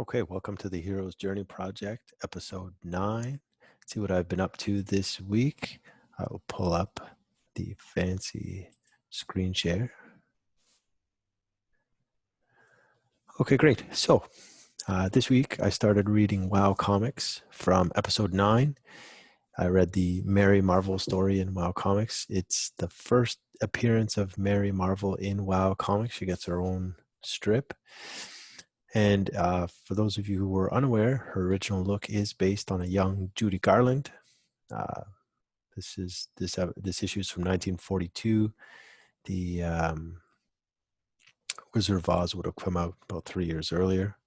Okay, welcome to the Hero's Journey Project, episode 9. See what I've been up to this week. I will pull up the fancy screen share. Okay, great. So this week I started reading WoW Comics from episode 9. I read the Mary Marvel story in WoW Comics. It's the first appearance of Mary Marvel in WoW Comics. She gets her own strip. And for those of you who were unaware, her original look is based on a young Judy Garland. Uh, this issue is from 1942. The Wizard of Oz would have come out about 3 years earlier.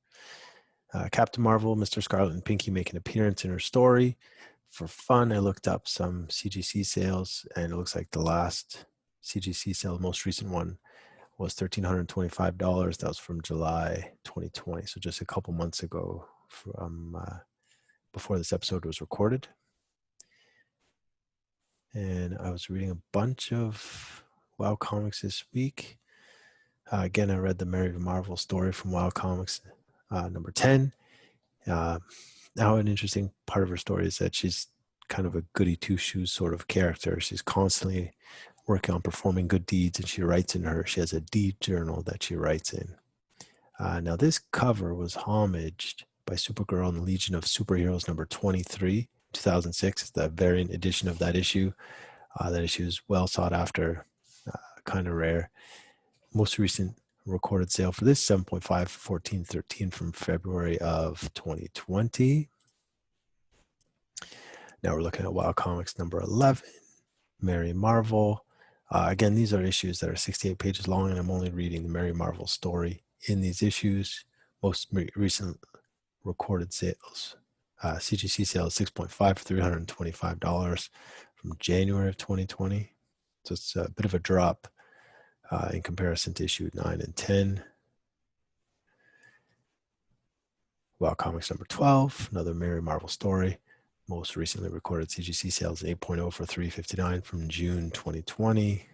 Captain Marvel, Mr. Scarlet, and Pinky make an appearance in her story. For fun, I looked up some CGC sales, and it looks like the last CGC sale, the most recent one, was $1,325. That was from July 2020, so just a couple months ago from before this episode was recorded. And I was reading a bunch of WoW Comics this week. Again, I read the Mary Marvel story from WoW Comics number 10. Now, an interesting part of her story is that she's kind of a goody two-shoes sort of character. She's constantly working on performing good deeds, and she has a deed journal that she writes in. Now, this cover was homaged by Supergirl and the Legion of Superheroes number 23, 2006. It's the variant edition of that issue. That issue is well sought after, kind of rare. Most recent recorded sale for this, 7.5, 1413 from February of 2020. Now we're looking at WoW Comics number 11, Mary Marvel. Again, these are issues that are 68 pages long, and I'm only reading the Mary Marvel story in these issues. Most recent recorded sales, CGC sales 6.5 for $325 from January of 2020. So it's a bit of a drop in comparison to issue 9 and 10. WoW Comics number 12, another Mary Marvel story. Most recently recorded CGC sales 8.0 for $359 from June 2020.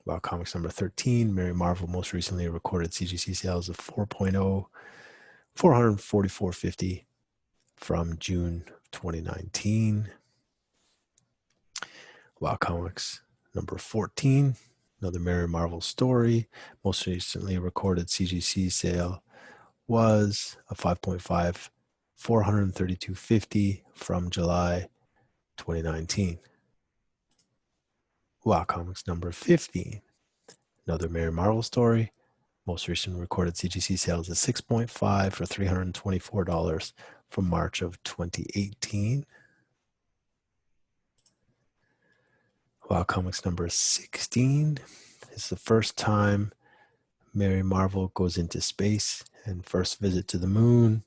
WoW Comics number 13, Mary Marvel most recently recorded CGC sales of 4.0, $444.50 from June 2019. WoW Comics number 14, another Mary Marvel story. Most recently recorded CGC sale was a 5.5, $432.50 from July 2019. WoW Comics number 15, another Mary Marvel story. Most recent recorded CGC sales is 6.5 for $324 from March of 2018. WoW Comics number 16 is the first time Mary Marvel goes into space and first visit to the moon.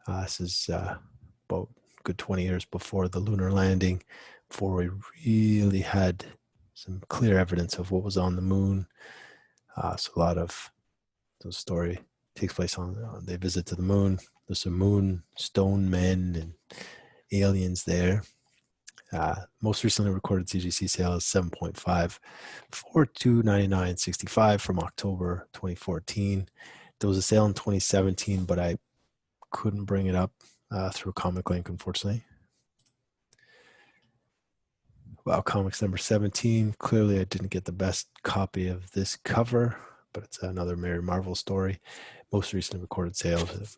This is about a good 20 years before the lunar landing, before we really had some clear evidence of what was on the moon. So a lot of the story takes place on they visit to the moon. There's some moon stone men and aliens there. Most recently recorded CGC sales 7.5 for $299.65 from October 2014. There was a sale in 2017, but I couldn't bring it up through Comic Link, unfortunately. WoW Comics number 17. Clearly, I didn't get the best copy of this cover, but it's another Mary Marvel story. Most recently recorded sales of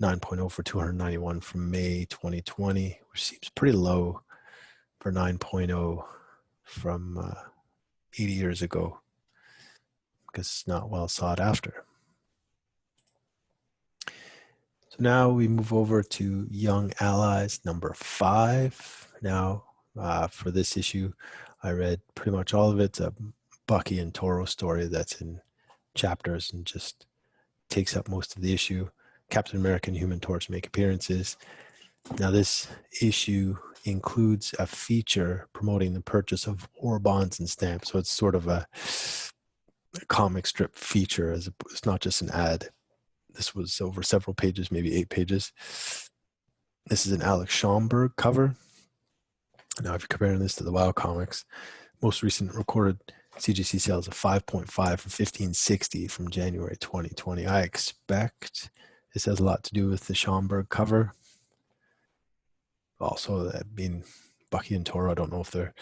9.0 for $291 from May 2020, which seems pretty low for 9.0 from 80 years ago, because it's not well sought after. So now we move over to Young Allies number 5. Now, for this issue, I read pretty much all of it. It's a Bucky and Toro story that's in chapters and just takes up most of the issue. Captain America and Human Torch make appearances. Now, this issue includes a feature promoting the purchase of war bonds and stamps. So it's sort of a comic strip feature. It's not just an ad. This was over several pages, maybe 8 pages. This is an Alex Schomburg cover. Now, if you're comparing this to the WoW Comics, most recent recorded CGC sales of 5.5 for 1560 from January 2020. I expect this has a lot to do with the Schomburg cover. Also, that being Bucky and Toro, I don't know if they're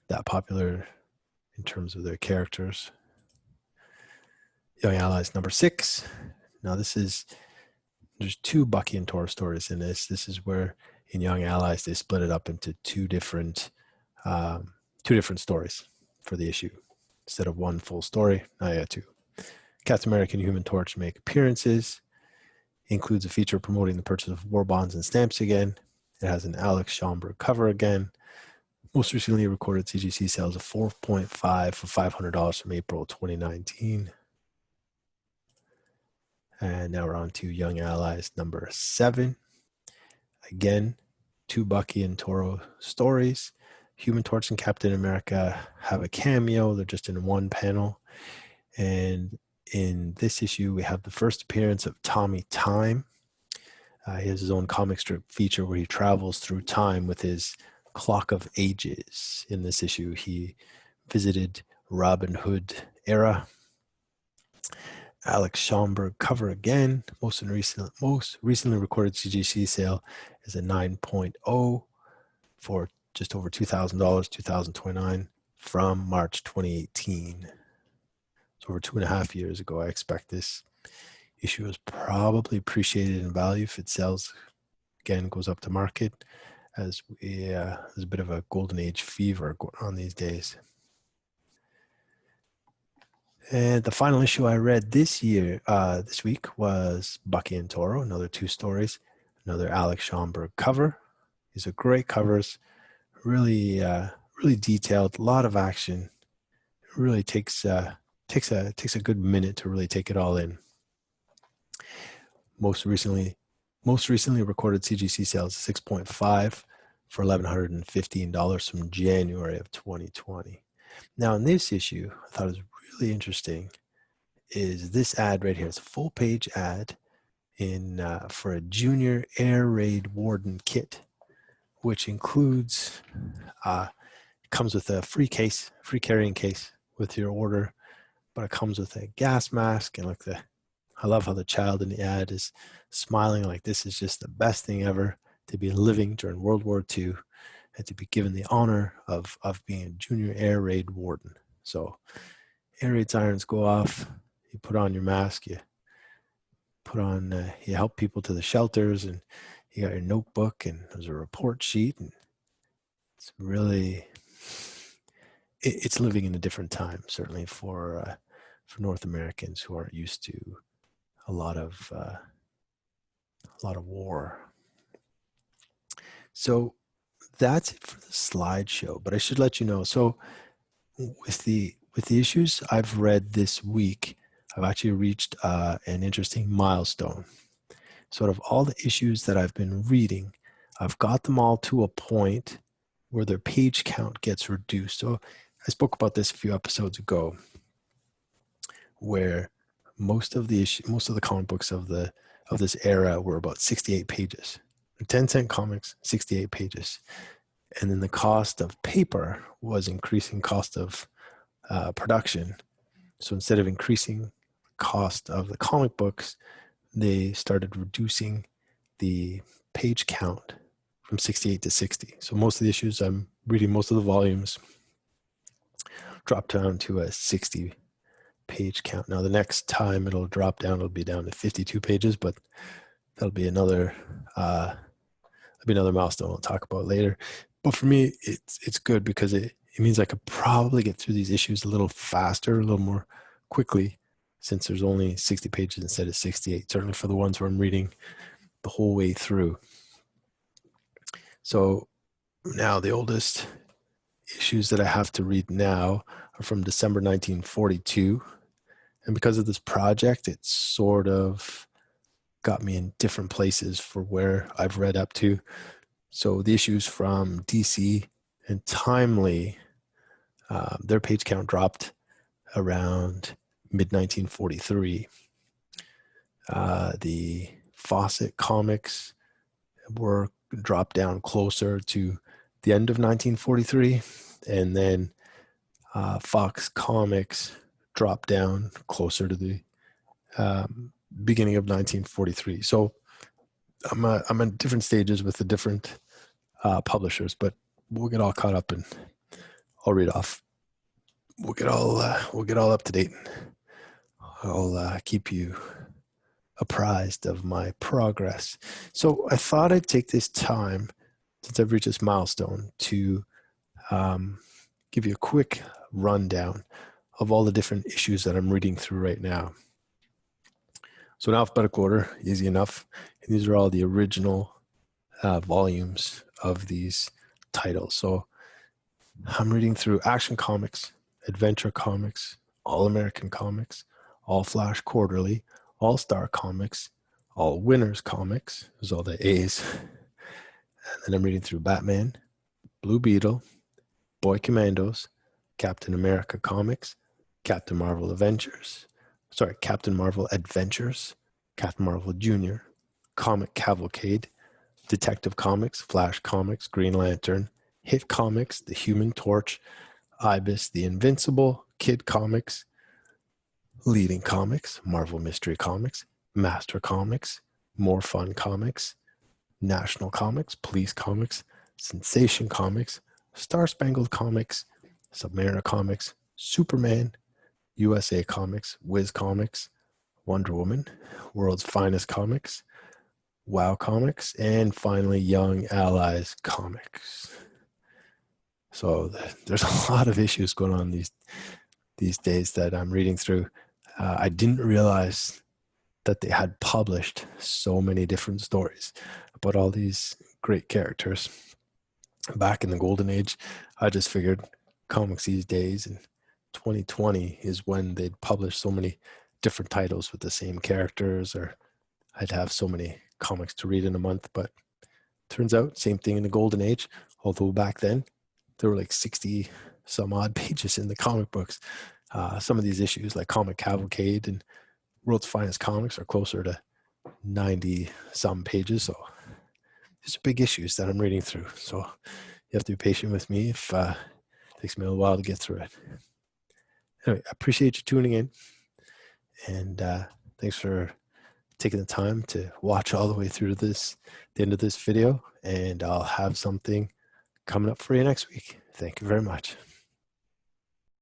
that popular in terms of their characters. Young Allies number 6. Now there's 2 Bucky and Toro stories in this. This is where in Young Allies they split it up into two different stories for the issue. Instead of one full story, now you got 2. Captain America and Human Torch make appearances. Includes a feature promoting the purchase of war bonds and stamps again. It has an Alex Schomburg cover again. Most recently recorded CGC sales of 4.5 for $500 from April 2019. And now we're on to Young Allies number 7. Again, 2 Bucky and Toro stories. Human Torch and Captain America have a cameo. They're just in one panel. And in this issue, we have the first appearance of Tommy Time. He has his own comic strip feature where he travels through time with his Clock of Ages. In this issue, he visited Robin Hood era. Alex Schomburg cover again. Most recently recorded CGC sale is a 9.0 for just over $2,000, 2029 from March 2018. So over 2.5 years ago. I expect this issue is probably appreciated in value if it sells again, goes up to market, as there's a bit of a golden age fever going on these days. And the final issue I read this week was Bucky and Toro, another 2 stories, another Alex Schomburg cover. These are great covers, really detailed, a lot of action. It really takes a good minute to really take it all in. Most recently recorded CGC sales 6.5 for $1,115 from January of 2020. Now in this issue, I thought it was really interesting is this ad right here. It's a full page ad for a junior air raid warden kit, which includes comes with a free carrying case with your order, but it comes with a gas mask and I love how the child in the ad is smiling like this is just the best thing ever to be living during World War II and to be given the honor of being a junior air raid warden. So air raid sirens go off, you put on your mask, you help people to the shelters, and you got your notebook and there's a report sheet, and it's really, it's living in a different time, certainly for North Americans who aren't used to a lot of war. So that's it for the slideshow. But I should let you know. So with the issues I've read this week, I've actually reached an interesting milestone. Sort of all the issues that I've been reading, I've got them all to a point where their page count gets reduced. So I spoke about this a few episodes ago, where most of the comic books of this era were about 68 pages. 10-cent comics, 68 pages. And then the cost of paper was increasing cost of production. So instead of increasing the cost of the comic books, they started reducing the page count from 68 to 60. So most of the issues I'm reading, most of the volumes, dropped down to a 60 page count. Now the next time it'll drop down, it'll be down to 52 pages, but that'll be another milestone I'll talk about later. But for me, it's good because it means I could probably get through these issues a little faster, a little more quickly, since there's only 60 pages instead of 68, certainly for the ones where I'm reading the whole way through. So now the oldest issues that I have to read now are from December 1942. And because of this project, it sort of got me in different places for where I've read up to. So the issues from DC and Timely, their page count dropped around mid-1943. The Fawcett comics were dropped down closer to the end of 1943. And then Fox Comics dropped down closer to the beginning of 1943. So I'm at different stages with the different publishers, but we'll get all caught up and I'll read off. We'll get all up to date. I'll keep you apprised of my progress. So I thought I'd take this time, since I've reached this milestone, to give you a quick rundown of all the different issues that I'm reading through right now. So in alphabetical order, easy enough. And these are all the original volumes of these titles. So I'm reading through Action Comics, Adventure Comics, All American Comics, All Flash Quarterly, All Star Comics, All Winners Comics, there's all the A's. And then I'm reading through Batman, Blue Beetle, Boy Commandos, Captain America Comics, Captain Marvel Adventures, Captain Marvel Adventures, Captain Marvel Jr., Comic Cavalcade, Detective Comics, Flash Comics, Green Lantern, Hit Comics, The Human Torch, Ibis, The Invincible, Kid Comics, Leading Comics, Marvel Mystery Comics, Master Comics, More Fun Comics, National Comics, Police Comics, Sensation Comics, Star Spangled Comics, Submariner Comics, Superman, USA Comics, Wiz Comics, Wonder Woman, World's Finest Comics, WoW Comics, and finally Young Allies Comics. So there's a lot of issues going on these days that I'm reading through. I didn't realize that they had published so many different stories about all these great characters back in the golden age. I just figured comics these days in 2020 is when they'd publish so many different titles with the same characters, or I'd have so many comics to read in a month. But turns out same thing in the golden age, although back then there were like 60 some odd pages in the comic books. Some of these issues like Comic Cavalcade and World's Finest Comics are closer to 90 some pages. So these are big issues that I'm reading through. So you have to be patient with me if it takes me a while to get through it. Anyway, I appreciate you tuning in. And thanks for taking the time to watch all the way through the end of this video. And I'll have something coming up for you next week. Thank you very much.